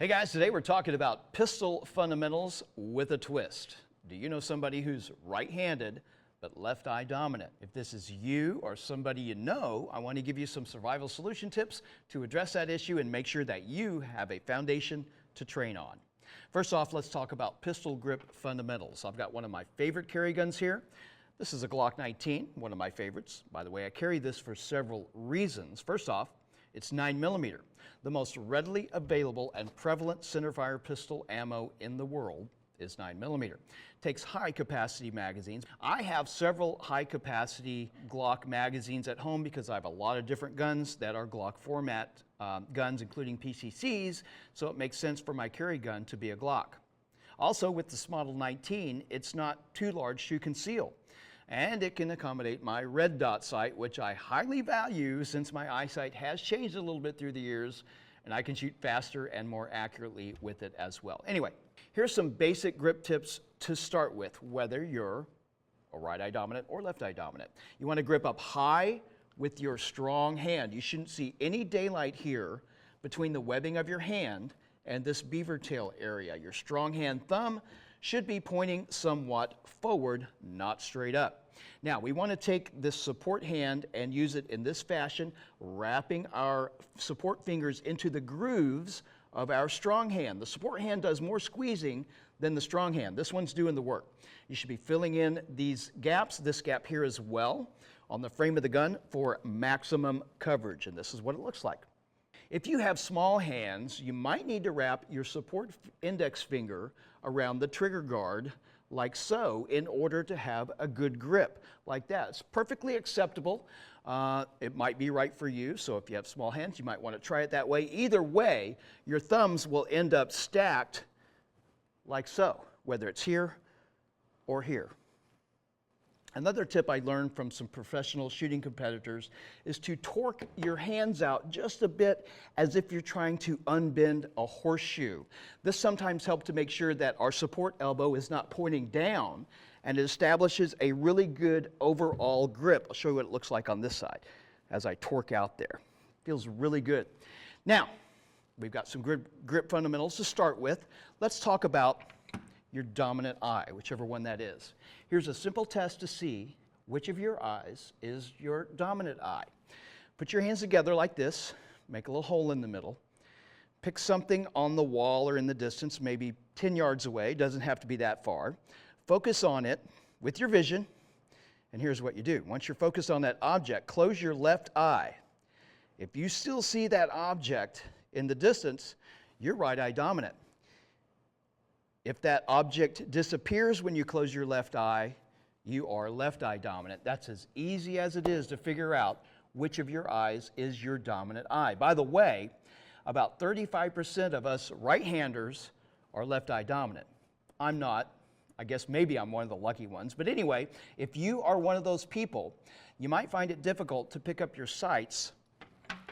Hey guys, today we're talking about pistol fundamentals with a twist. Do you know somebody who's right-handed but left eye dominant? If this is you or somebody you know, I want to give you some survival solution tips to address that issue and make sure that you have a foundation to train on. First off, let's talk about pistol grip fundamentals. I've got one of my favorite carry guns here. This is a Glock 19, one of my favorites. By the way, I carry this for several reasons. First off, it's 9mm, the most readily available and prevalent centerfire pistol ammo in the world is 9mm. Takes high-capacity magazines. I have several high-capacity Glock magazines at home because I have a lot of different guns that are Glock format guns, including PCCs, so it makes sense for my carry gun to be a Glock. Also, with this Model 19, it's not too large to conceal, and it can accommodate my red dot sight, which I highly value since my eyesight has changed a little bit through the years, and I can shoot faster and more accurately with it as well. Anyway, here's some basic grip tips to start with, whether you're a right eye dominant or left eye dominant. You want to grip up high with your strong hand. You shouldn't see any daylight here between the webbing of your hand and this beaver tail area. Your strong hand thumb should be pointing somewhat forward, not straight up. Now, we want to take this support hand and use it in this fashion, wrapping our support fingers into the grooves of our strong hand. The support hand does more squeezing than the strong hand. This one's doing the work. You should be filling in these gaps, this gap here as well, on the frame of the gun for maximum coverage, and this is what it looks like. If you have small hands, you might need to wrap your support index finger around the trigger guard like so in order to have a good grip like that. It's perfectly acceptable. It might be right for you, so if you have small hands, you might want to try it that way. Either way, your thumbs will end up stacked like so, whether it's here or here. Another tip I learned from some professional shooting competitors is to torque your hands out just a bit as if you're trying to unbend a horseshoe. This sometimes helps to make sure that our support elbow is not pointing down, and it establishes a really good overall grip. I'll show you what it looks like on this side as I torque out there. Feels really good. Now, we've got some grip fundamentals to start with. Let's talk about your dominant eye, whichever one that is. Here's a simple test to see which of your eyes is your dominant eye. Put your hands together like this, make a little hole in the middle, pick something on the wall or in the distance, maybe 10 yards away, doesn't have to be that far. Focus on it with your vision, and here's what you do. Once you're focused on that object, close your left eye. If you still see that object in the distance, you're right eye dominant. If that object disappears when you close your left eye, you are left eye dominant. That's as easy as it is to figure out which of your eyes is your dominant eye. By the way, about 35% of us right-handers are left eye dominant. I'm not. I guess maybe I'm one of the lucky ones. But anyway, if you are one of those people, you might find it difficult to pick up your sights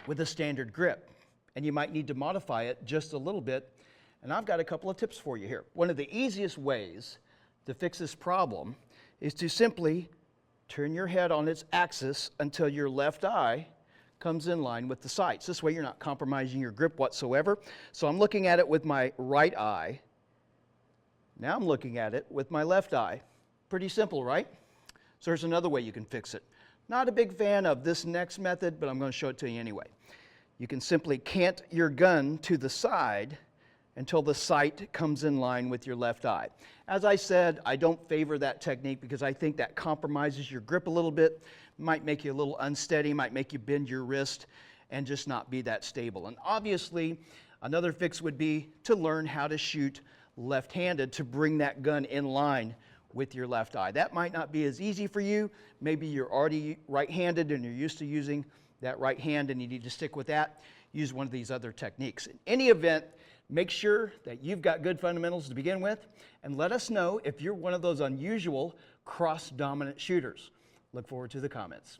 with a standard grip, and you might need to modify it just a little bit. And I've got a couple of tips for you here. One of the easiest ways to fix this problem is to simply turn your head on its axis until your left eye comes in line with the sights. This way you're not compromising your grip whatsoever. So I'm looking at it with my right eye. Now I'm looking at it with my left eye. Pretty simple, right? So there's another way you can fix it. Not a big fan of this next method, but I'm going to show it to you anyway. You can simply cant your gun to the side until the sight comes in line with your left eye. As I said, I don't favor that technique because I think that compromises your grip a little bit, might make you a little unsteady, might make you bend your wrist and just not be that stable. And obviously, another fix would be to learn how to shoot left-handed to bring that gun in line with your left eye. That might not be as easy for you. Maybe you're already right-handed and you're used to using that right hand and you need to stick with that. Use one of these other techniques. In any event, make sure that you've got good fundamentals to begin with, and let us know if you're one of those unusual cross-dominant shooters. Look forward to the comments.